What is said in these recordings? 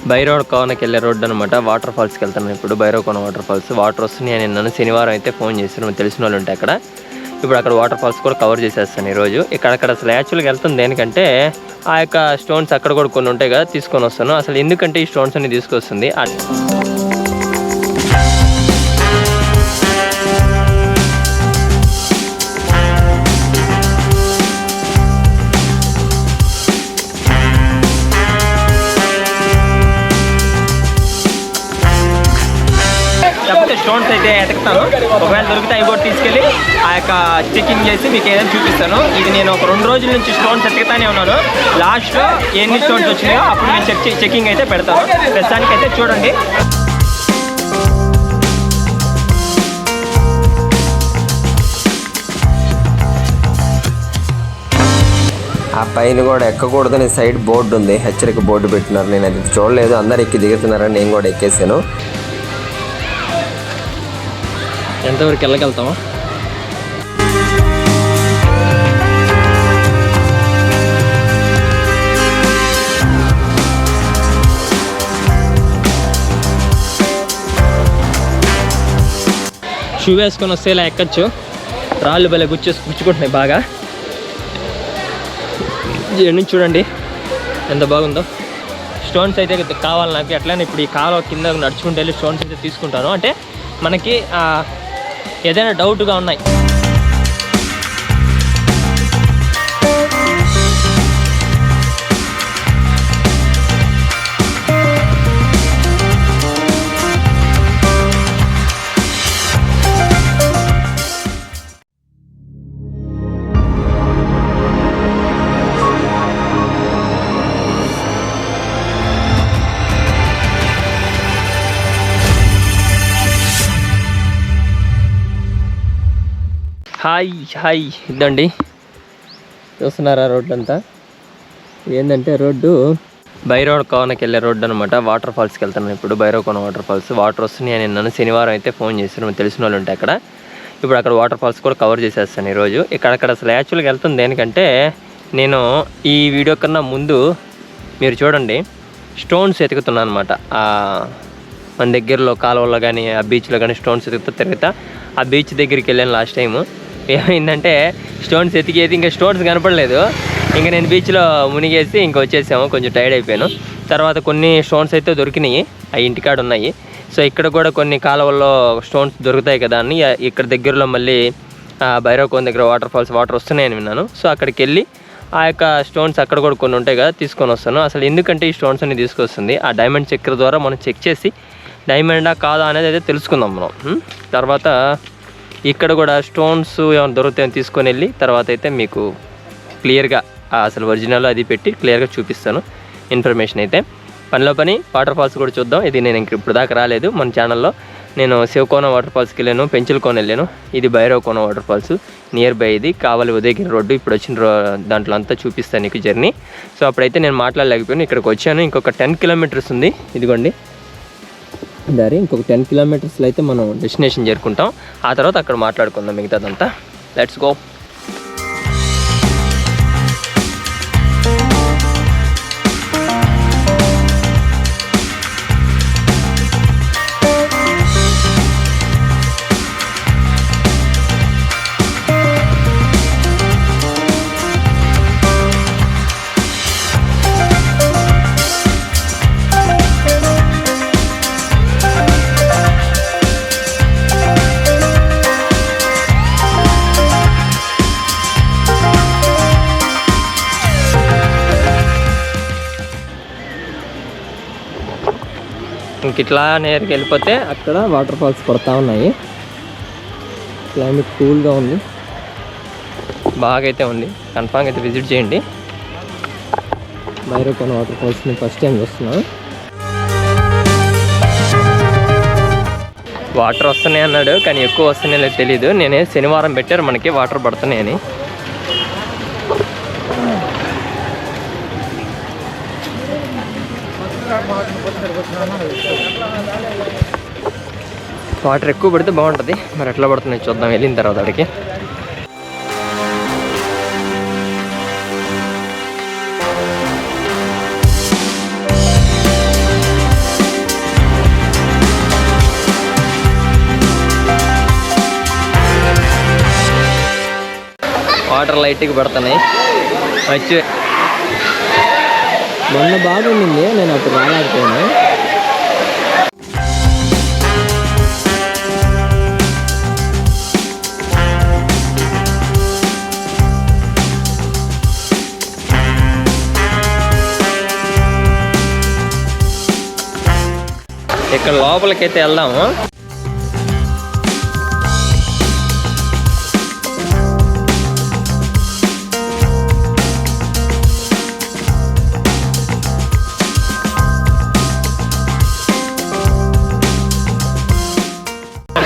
భైరవ కోనకి వెళ్ళే రోడ్డు అనమాట. వాటర్ ఫాల్స్కి వెళ్తాను ఇప్పుడు. భైరవ కోన వాటర్ ఫాల్స్ వాటర్ వస్తున్నాయి అని నన్ను శనివారం అయితే ఫోన్ చేశాను, తెలిసిన వాళ్ళు ఉంటే అక్కడ. ఇప్పుడు అక్కడ వాటర్ ఫాల్స్ కూడా కవర్ చేసేస్తాను ఈరోజు. ఇక్కడ అసలు యాక్చువల్గా వెళ్తాను దేనికంటే ఆ యొక్క స్టోన్స్ అక్కడ కూడా కొన్ని ఉంటాయి కదా, తీసుకొని వస్తాను. అసలు ఎందుకంటే ఈ స్టోన్స్ అన్ని తీసుకొస్తుంది స్టోన్స్ అయితే ఎతకుతాను. ఒకవేళ దొరికితే అవి కూడా తీసుకెళ్ళి ఆ యొక్క చెకింగ్ చేసి మీకు ఏదైనా చూపిస్తాను. ఇది నేను ఒక 2 రోజుల నుంచి స్టోన్స్ ఎతకుతానే ఉన్నాను. లాస్ట్లో ఎన్ని స్టోన్స్ వచ్చినాయో అప్పుడు నేను చెకింగ్ అయితే పెడతాను. ప్రస్తుతానికి అయితే చూడండి. ఆ పైన కూడా ఎక్కకూడదని సైడ్ బోర్డు ఉంది, హెచ్చరిక బోర్డు పెట్టినారు. నేను అది చూడలేదు, అందరు ఎక్కి దిగుతున్నారని నేను కూడా ఎక్కేసాను. ఎంతవరకు వెళ్ళగలుగుతామా? షూ వేసుకొని వస్తే ఇలా ఎక్కచ్చు. రాళ్ళు భలే గుచ్చుకుంటున్నాయి బాగా. నుంచి చూడండి ఎంత బాగుందో. స్టోన్స్ అయితే కావాలి నాకు. ఎట్లయినా ఇప్పుడు ఈ కాలువ కింద నడుచుకుంటూ వెళ్ళి స్టోన్స్ అయితే తీసుకుంటాను. అంటే మనకి ఏదైనా డౌట్గా ఉన్నాయి. హాయ్ ఇద్దండి, చూస్తున్నారా రోడ్డు అంతా? ఏంటంటే రోడ్డు భైరవ కోనకి వెళ్ళే రోడ్డు అనమాట. వాటర్ ఫాల్స్కి వెళ్తాను ఇప్పుడు. భైరవ కోన వాటర్ ఫాల్స్ వాటర్ వస్తున్నాయి అని నన్ను శనివారం అయితే ఫోన్ చేశాను, తెలిసిన వాళ్ళు ఉంటే అక్కడ. ఇప్పుడు అక్కడ వాటర్ ఫాల్స్ కూడా కవర్ చేసేస్తాను ఈరోజు. ఇక్కడ అసలు యాక్చువల్గా వెళ్తాను దేనికంటే నేను ఈ వీడియో కన్నా ముందు మీరు చూడండి స్టోన్స్ ఎతుకుతున్నాను అనమాట. మన దగ్గరలో కాలువలో కానీ ఆ బీచ్లో కానీ స్టోన్స్ తిరుగుతా ఆ బీచ్ దగ్గరికి వెళ్ళాను లాస్ట్ టైము. ఏమైందంటే స్టోన్స్ ఎతికేది ఇంకా స్టోన్స్ కనపడలేదు. ఇంకా నేను బీచ్లో మునిగేసి ఇంకా వచ్చేసాము, కొంచెం టైర్డ్ అయిపోయాను. తర్వాత కొన్ని స్టోన్స్ అయితే దొరికినాయి, అవి ఇంటికాడ ఉన్నాయి. సో ఇక్కడ కూడా కొన్ని కాలువల్లో స్టోన్స్ దొరుకుతాయి కదా అని ఇక్కడ దగ్గరలో మళ్ళీ భైరవ కోన దగ్గర వాటర్ వస్తున్నాయని విన్నాను. సో అక్కడికి వెళ్ళి ఆ యొక్క స్టోన్స్ అక్కడ కూడా కొన్ని ఉంటాయి కదా, తీసుకొని వస్తాను. అసలు ఎందుకంటే ఈ స్టోన్స్ అన్ని తీసుకొస్తుంది ఆ డైమండ్ చక్కెర ద్వారా మనం చెక్ చేసి డైమండా కాదా అనేది అయితే తెలుసుకుందాం మనం. తర్వాత ఇక్కడ కూడా స్టోన్స్ ఏమైనా దొరుకుతాయని తీసుకొని వెళ్ళి తర్వాత అయితే మీకు క్లియర్గా అసలు ఒరిజినల్ అది పెట్టి క్లియర్గా చూపిస్తాను ఇన్ఫర్మేషన్ అయితే. పనిలో పని వాటర్ ఫాల్స్ కూడా చూద్దాం. ఇది నేను ఇంక ఇప్పుడు దాకా రాలేదు మన ఛానల్లో. నేను శివకోన వాటర్ ఫాల్స్కి వెళ్ళాను, పెంచులకోన వెళ్ళాను. ఇది భైరవ కోన వాటర్ ఫాల్స్ నియర్ బై. ఇది కావాలి ఉదయగిరి రోడ్డు. ఇప్పుడు వచ్చిన దాంట్లో అంతా చూపిస్తాను నీకు జర్నీ. సో అప్పుడైతే నేను మాట్లాడలేకపోయాను. ఇక్కడికి వచ్చాను. ఇంకొక 10 కిలోమీటర్స్ ఉంది, ఇదిగోండి దారి. ఇంకొక 10 కిలోమీటర్స్లో అయితే మనం డెస్టినేషన్ చేరుకుంటాం. ఆ తర్వాత అక్కడ మాట్లాడుకుందాం మిగతాదంతా. Let's go. ఇంక ఇట్లా నేరుగా వెళ్ళిపోతే అక్కడ వాటర్ ఫాల్స్ పడతా ఉన్నాయి. క్లైమేట్ కూల్గా ఉంది, బాగా అయితే ఉంది. కన్ఫామ్గా అయితే విజిట్ చేయండి. భైరవ కోన వాటర్ ఫాల్స్ నేను ఫస్ట్ టైం చూస్తున్నాను. వాటర్ వస్తున్నాయి అన్నాడు, కానీ ఎక్కువ వస్తున్నాయో తెలీదు. నేనే శనివారం పెట్టారు మనకి వాటర్ పడుతున్నాయని. వాటర్ ఎక్కువ పడితే బాగుంటుంది, మరి ఎట్లా పడుతున్నాయి చూద్దాం వెళ్ళిన తర్వాత అడిగి. వాటర్ లైట్కి పడుతున్నాయి. వచ్చి మొన్న బాగుండింది, నేను అప్పుడు రాలేకపోయాను. ఇక్కడ లోపలికైతే వెళ్దాము.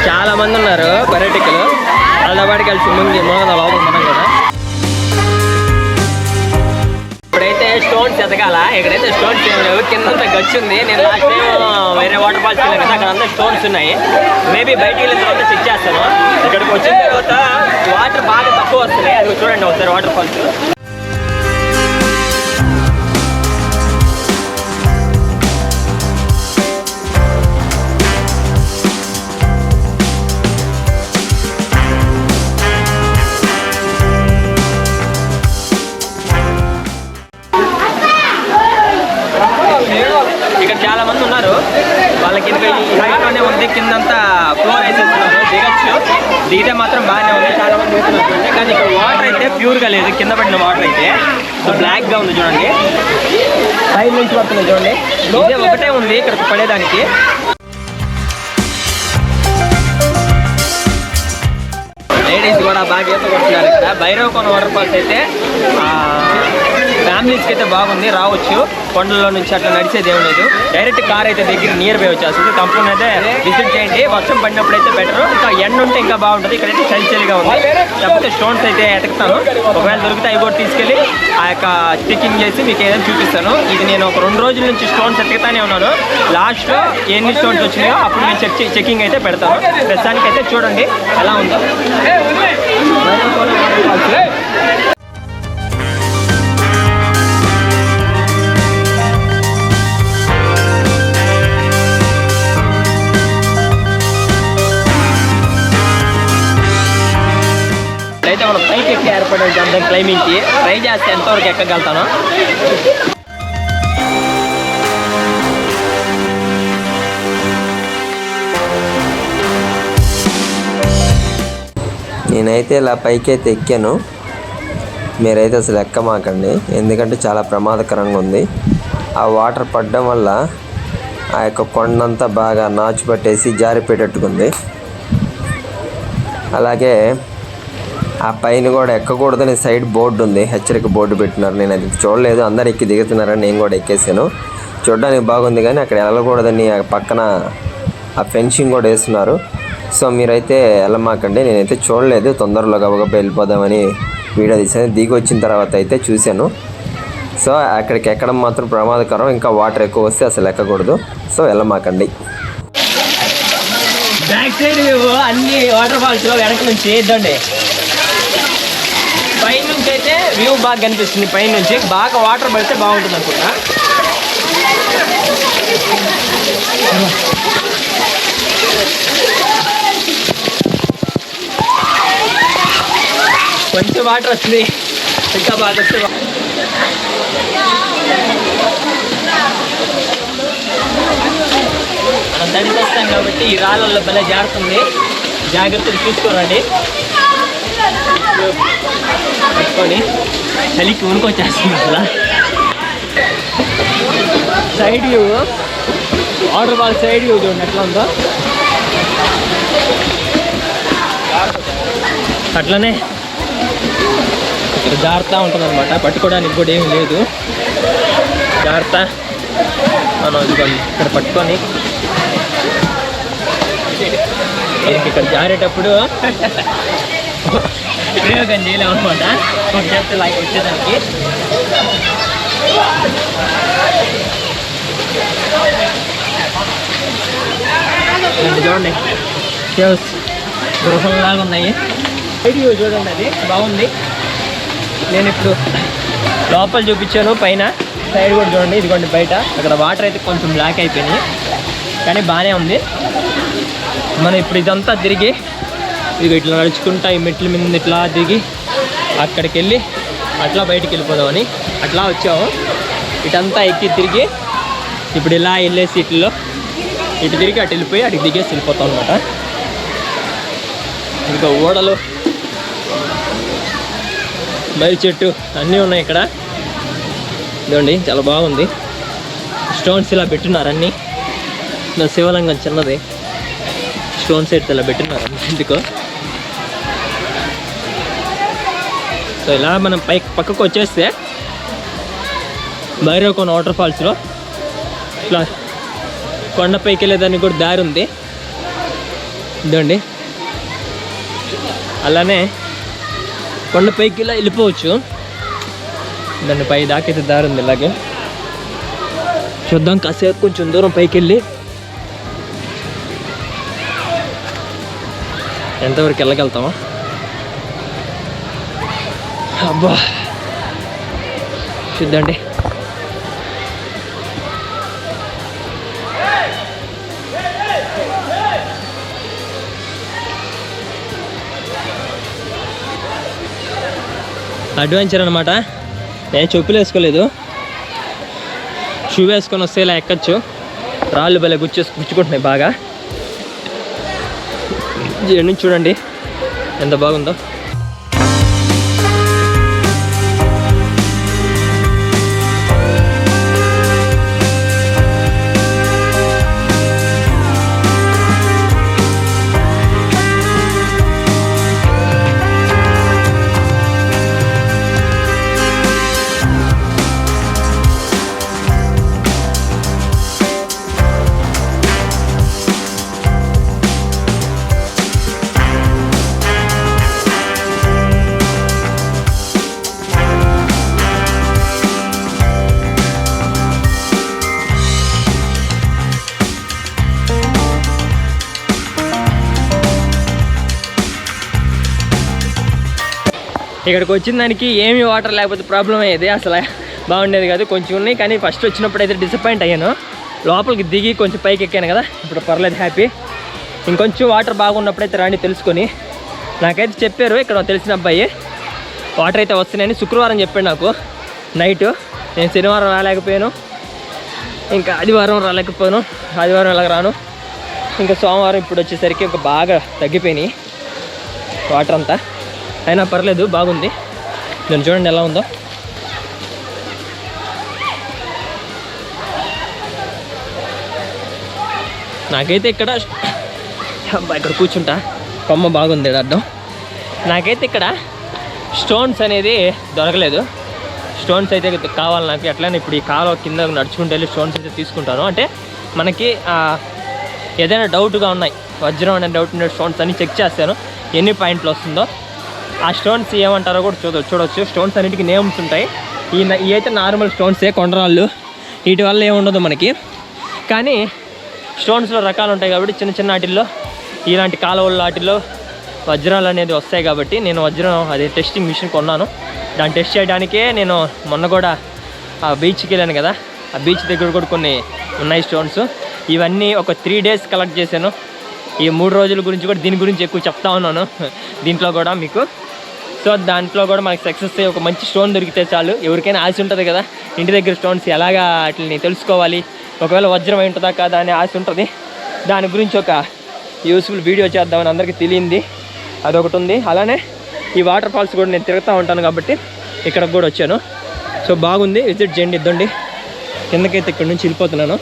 చాలా మంది ఉన్నారు పర్యాటకులు, వాళ్ళ పాటికి కలిసి ముందు లోపల మనం కదా. ఇప్పుడైతే స్టోన్స్ ఎదగాల, ఇక్కడైతే స్టోన్స్ ఏం లేవు, కిందంతా గచ్చు ఉంది. నేను లాస్ట్ టైం వేరే వాటర్ ఫాల్స్ వెళ్ళాను కదా, అక్కడ అంతా స్టోన్స్ ఉన్నాయి. మేబీ బయటికి వెళ్ళిన తర్వాత చెక్ చేస్తాను. ఇక్కడికి వచ్చిన తర్వాత వాటర్ బాగా తక్కువ వస్తున్నాయి, అది చూడండి ఒకసారి వాటర్ ఫాల్స్. ఇక్కడ చాలా మంది ఉన్నారు, వాళ్ళకి హైట్లోనే ఉంది, కిందంతా ఫ్లోర్ వేసేస్తున్నారు. దిగచ్చు, దిగితే మాత్రం బాగానే ఉంది, చాలా మంది దిగుతున్నారు. కానీ ఇక్కడ వాటర్ అయితే ప్యూర్గా లేదు, కింద పడిన వాటర్ అయితే సో బ్లాక్గా ఉంది చూడండి. సైడ్ నుంచి పడుతుంది చూడండి, ఇదే ఒకటే ఉంది ఇక్కడ పడేదానికి. లేడీస్ కూడా బాగా ఈత కొడుతున్నారు ఇక్కడ. భైరవకోన వాటర్ ఫాల్స్ అయితే ఫ్యామిలీస్కి అయితే బాగుంది, రావచ్చు. కొండల్లో నుంచి అట్లా నడిచేది ఏం లేదు, డైరెక్ట్ కార్ అయితే దగ్గర నియర్ బై వచ్చేస్తుంది. కంపెనీ అయితే విజిట్ చేయండి. వర్షం పడినప్పుడు అయితే బెటర్, ఇంకా ఎండ ఉంటే ఇంకా బాగుంటుంది. ఇక్కడైతే చలిచలిగా ఉంది. లేకపోతే స్టోన్స్ అయితే ఎతకుతాను, ఒకవేళ దొరికితే అవి కూడా తీసుకెళ్ళి ఆ యొక్క చెకింగ్ చేసి మీకు ఏదైనా చూపిస్తాను. ఇది నేను ఒక 2 రోజుల నుంచి స్టోన్స్ ఎతకుతానే ఉన్నాను. లాస్ట్లో ఎన్ని స్టోన్స్ వచ్చినాయో అప్పుడు నేను చెకింగ్ అయితే పెడతాను. ప్రస్తుతానికి అయితే చూడండి ఎలా ఉందో. అయితే మనం పైకి ఎక్కి ఏర్పడే దాని క్లైంబింగ్కి ట్రై చేస్తే ఎంతవరకు ఎక్కగలుగుతాను. నేనైతే ఇలా పైకి అయితే ఎక్కాను, మీరైతే అసలు ఎక్కమాకండి, ఎందుకంటే చాలా ప్రమాదకరంగా ఉంది. ఆ వాటర్ పడడం వల్ల ఆ యొక్క కొండంతా బాగా నాచు పట్టేసి జారిపోయేటట్టుకుంది. అలాగే ఆ పైన కూడా ఎక్కకూడదని సైడ్ బోర్డు ఉంది, హెచ్చరిక బోర్డు పెట్టినారు. నేను అది చూడలేదు, అందరు ఎక్కి దిగుతున్నారని నేను కూడా ఎక్కేసాను. చూడడానికి బాగుంది కానీ అక్కడ వెళ్ళకూడదని పక్కన ఆ ఫెన్సింగ్ కూడా వేస్తున్నారు. సో మీరైతే వెళ్ళమాకండి, నేనైతే చూడలేదు, తొందరలో గబగబా వెళ్ళిపోదామని వీడియో తీసాను. దిగి వచ్చిన తర్వాత అయితే చూశాను. సో అక్కడికి ఎక్కడం మాత్రం ప్రమాదకరం, ఇంకా వాటర్ ఎక్కువ వస్తే అసలు ఎక్కకూడదు. సో వెళ్ళమాకండి. బ్యాక్ సైడ్ అన్ని వాటర్ ఫాల్స్ వెనక నుంచి ఇద్దండి. పై నుంచి అయితే వ్యూ బాగా కనిపిస్తుంది, పై నుంచి బాగా వాటర్ పడితే బాగుంటుంది అనుకుంటా. కొంచెం వాటర్ వస్తుంది, ఇంకా బాగా వస్తే మనం తడిసి వస్తాం కాబట్టి ఈ రాళ్ళల్లో భలే జారుతుంది, జాగ్రత్తలు చూసుకోరండి. పట్టుకొని చలికి ఉనుకొచ్చేస్తుంది అసలు. Side view water fall side view చూడండి ఎట్లా ఉందో. అట్లనే ఇక్కడ జాగ్రత్త ఉంటుంది అనమాట, పట్టుకోవడానికి కూడా ఏమి లేదు, జాగ్రత్త. మనం ఇదిగోండి ఇక్కడ పట్టుకొని ఇక్కడ జారేటప్పుడు ప్రయోగం చేయలేము అనమాట, ఒక చేతి లాగా వచ్చేదానికి. చూడండి కేవ్స్ గృహంలాగా ఉన్నాయి. వీడియో చూడండి, అది బాగుంది. నేను ఇప్పుడు లోపల చూపించాను, పైన సైడ్ కూడా చూడండి, ఇదిగోండి బయట. అక్కడ వాటర్ అయితే కొంచెం బ్లాక్ అయిపోయింది కానీ బాగానే ఉంది. మనం ఇప్పుడు ఇదంతా తిరిగి ఇదిగో ఇట్లా నడుచుకుంటా ఈ మెట్ల మీద ఇట్లా దిగి అక్కడికి వెళ్ళి అట్లా బయటికి వెళ్ళిపోదామని అట్లా వచ్చాము. ఇటంతా ఎక్కి తిరిగి ఇప్పుడు ఇలా వెళ్ళే సీట్లలో ఇటు తిరిగి అటు వెళ్ళిపోయి అటు దిగేసి వెళ్ళిపోతాం అనమాట. ఇంకా ఓడలు, బయలు చెట్టు అన్నీ ఉన్నాయి ఇక్కడ. ఇదండి చాలా బాగుంది. స్టోన్స్ ఇలా పెట్టున్నారు అన్నీ. శివలింగం చిన్నది, స్టోన్స్ అయితే ఇలా పెట్టున్నారు ఎందుకో. సో ఇలా మనం పక్కకు వచ్చేస్తే భైరవకోన వాటర్ ఫాల్స్లో ఇట్లా కొండపైకి వెళ్ళేదానికి కూడా దారి ఉంది. ఇదండి అలానే కొండపైకి ఇలా వెళ్ళిపోవచ్చు. దాన్ని పై దాకైతే దారి ఉంది. ఇలాగే చూద్దాం, కాసేపు కొంచెం దూరం పైకి వెళ్ళి ఎంతవరకు వెళ్ళగలుగుతామో. అబ్బా చూద్దండి. అడ్వెంచర్ అనమాట. నేను చెప్పులు వేసుకోలేదు, షూ వేసుకొని వస్తే ఇలా ఎక్కచ్చు. రాళ్ళు భలే గుచ్చుకుంటున్నాయి బాగా. నుంచి చూడండి ఎంత బాగుందో. ఇక్కడికి వచ్చిన దానికి ఏమీ వాటర్ లేకపోతే ప్రాబ్లం అయ్యేది, అసలు బాగుండేది కాదు. కొంచెం ఉన్నాయి కానీ ఫస్ట్ వచ్చినప్పుడు అయితే డిసప్పాయింట్ అయ్యాను. లోపలికి దిగి కొంచెం పైకి ఎక్కాను కదా, ఇప్పుడు పర్లేదు, హ్యాపీ. ఇంకొంచెం వాటర్ బాగున్నప్పుడైతే రాండి తెలుసుకొని. నాకైతే చెప్పారు ఇక్కడ తెలిసిన అబ్బాయి వాటర్ అయితే వస్తున్నాయని. శుక్రవారం చెప్పాడు నాకు నైట్. నేను శనివారం రాలేకపోయాను, ఇంకా ఆదివారం రాలేకపోయాను, ఆదివారం ఎలా రాను, ఇంకా సోమవారం ఇప్పుడు వచ్చేసరికి ఇంకా బాగా తగ్గిపోయినాయి వాటర్ అంతా. అయినా పర్లేదు, బాగుంది. నేను చూడండి ఎలా ఉందో. నాకైతే ఇక్కడ కూర్చుంటా, కొమ్మ బాగుంది అర్థం. నాకైతే ఇక్కడ స్టోన్స్ అనేది దొరకలేదు. స్టోన్స్ అయితే కావాలి నాకు. ఎట్లయినా ఇప్పుడు ఈ కాలువ కింద నడుచుకుంటూ వెళ్ళి స్టోన్స్ అయితే తీసుకుంటాను. అంటే మనకి ఏదైనా డౌట్గా ఉన్నాయి, వజ్రం అనే డౌట్ ఉండే స్టోన్స్ అన్ని చెక్ చేస్తాను, ఎన్ని పాయింట్లు వస్తుందో. ఆ స్టోన్స్ ఏమంటారో కూడా చూడవచ్చు. స్టోన్స్ అన్నిటికీ నేమ్స్ ఉంటాయి. ఈ అయితే నార్మల్ స్టోన్సే, కొండరాళ్ళు. వీటి వల్ల ఏముండదు మనకి. కానీ స్టోన్స్లో రకాలు ఉంటాయి కాబట్టి చిన్న చిన్న వాటిల్లో, ఇలాంటి కాలువల వాటిల్లో వజ్రాలు అనేది వస్తాయి కాబట్టి నేను వజ్రం అది టెస్టింగ్ మిషన్ కొన్నాను. దాన్ని టెస్ట్ చేయడానికే నేను మొన్న కూడా ఆ బీచ్కి వెళ్ళాను కదా, ఆ బీచ్ దగ్గర కూడా కొన్ని ఉన్నాయి స్టోన్స్. ఇవన్నీ ఒక 3 days కలెక్ట్ చేశాను. ఈ 3 రోజుల గురించి కూడా దీని గురించి ఎక్కువ చెప్తా ఉన్నాను దీంట్లో కూడా మీకు. సో దాంట్లో కూడా మనకి సక్సెస్ అయ్యి ఒక మంచి స్టోన్ దొరికితే చాలు. ఎవరికైనా ఆశ ఉంటుంది కదా ఇంటి దగ్గర స్టోన్స్ ఎలాగా వాటిని తెలుసుకోవాలి, ఒకవేళ వజ్రం అయి ఉంటుందా కదా అని ఆశ ఉంటుంది. దాని గురించి ఒక యూస్ఫుల్ వీడియో చేద్దామని అందరికీ తెలియంది, అదొకటి ఉంది. అలానే ఈ వాటర్ ఫాల్స్ కూడా నేను తిరుగుతూ ఉంటాను కాబట్టి ఇక్కడికి కూడా వచ్చాను. సో బాగుంది, విజిట్ చేయండి. ఇద్దండి కిందకైతే ఇక్కడ నుంచి వెళ్ళిపోతున్నాను.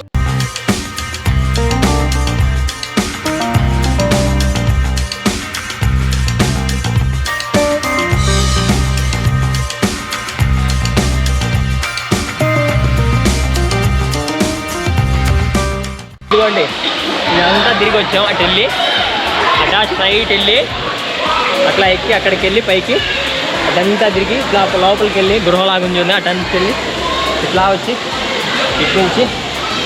ఇదిగోండి ఇదంతా తిరిగి వచ్చాం. అటు వెళ్ళి అట్లా స్ట్రైట్ వెళ్ళి అట్లా ఎక్కి అక్కడికి వెళ్ళి పైకి అదంతా తిరిగి ఇట్లా లోపలికి వెళ్ళి గృహలాగా ఉంది, అటంతా వెళ్ళి ఇట్లా వచ్చి ఇటు నుంచి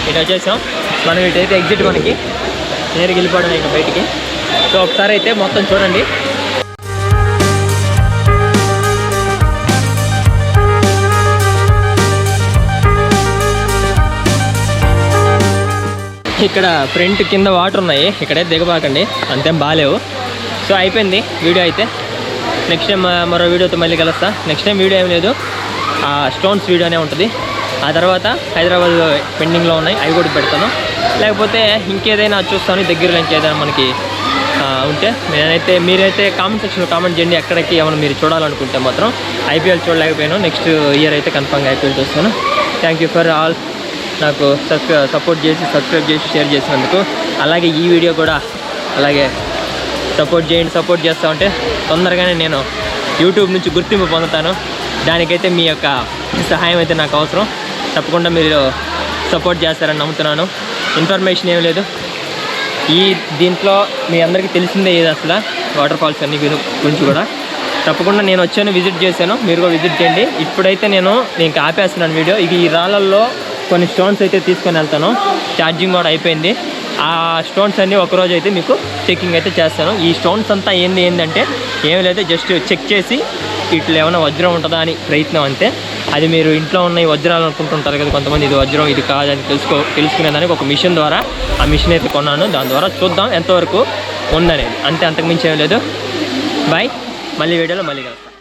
ఇటు వచ్చేసాం. మనం ఇటైతే ఎగ్జిట్ మనకి నేరుగా వెళ్ళిపోవడం ఇంకా బయటికి. సో ఒకసారి అయితే మొత్తం చూడండి. ఇక్కడ ఫ్రంట్ కింద వాటర్ ఉన్నాయి, ఇక్కడే దిగబాకండి, అంతేం బాగాలేవు. సో అయిపోయింది వీడియో అయితే. నెక్స్ట్ టైం మరో వీడియోతో మళ్ళీ కలుస్తా. నెక్స్ట్ టైం వీడియో ఏం లేదు, స్టోన్స్ వీడియోనే ఉంటుంది. ఆ తర్వాత హైదరాబాద్ పెండింగ్లో ఉన్నాయి, అవి కూడా పెడతాను. లేకపోతే ఇంకేదైనా చూస్తాను, దగ్గరలో ఇంకేదైనా మనకి ఉంటే మీరైతే కామెంట్ సెక్షన్లో కామెంట్ చేయండి. ఎక్కడికి ఏమైనా మీరు చూడాలనుకుంటే మాత్రం. ఐపీఎల్ చూడలేకపోయాను, నెక్స్ట్ ఇయర్ అయితే కన్ఫామ్గా ఐపీఎల్ చూస్తాను. థ్యాంక్ యూ ఫర్ ఆల్ నాకు సపోర్ట్ చేసి సబ్స్క్రైబ్ చేసి షేర్ చేసినందుకు. అలాగే ఈ వీడియో కూడా అలాగే సపోర్ట్ చేయండి. సపోర్ట్ చేస్తూ ఉంటే తొందరగానే నేను యూట్యూబ్ నుంచి గుర్తింపు పొందుతాను. దానికైతే మీ యొక్క సహాయం అయితే నాకు అవసరం. తప్పకుండా మీరు సపోర్ట్ చేస్తారని నమ్ముతున్నాను. ఇన్ఫర్మేషన్ ఏం లేదు, దీంట్లో మీ అందరికీ తెలిసిందే ఏది అసలు వాటర్ ఫాల్స్ అన్ని గురించి కూడా. తప్పకుండా నేను వచ్చాను, విజిట్ చేశాను, మీరు కూడా విజిట్ చేయండి. ఇప్పుడైతే నేను ఇంకా ఆపేస్తున్నాను వీడియో. ఈ రాళ్ళల్లో కొన్ని స్టోన్స్ అయితే తీసుకొని వెళ్తాను, ఛార్జింగ్ కూడా అయిపోయింది. ఆ స్టోన్స్ అన్నీ ఒకరోజు అయితే మీకు చెక్కింగ్ అయితే చేస్తాను. ఈ స్టోన్స్ అంతా ఏంటంటే ఏమి లేదు, జస్ట్ చెక్ చేసి ఇట్లా ఏమైనా వజ్రం ఉంటుందా అని ప్రయత్నం అంతే. అది మీరు ఇంట్లో ఉన్న ఈ వజ్రాలు అనుకుంటుంటారు కదా కొంతమంది, ఇది వజ్రం ఇది కాదని తెలుసుకునేదానికి ఒక మిషన్ ద్వారా ఆ మిషన్ అయితే కొన్నాను. దాని ద్వారా చూద్దాం ఎంతవరకు ఉందనేది, అంతే, అంతకుమించి ఏం లేదు. బాయ్, మళ్ళీ వీడియోలో మళ్ళీ కలుస్తాను.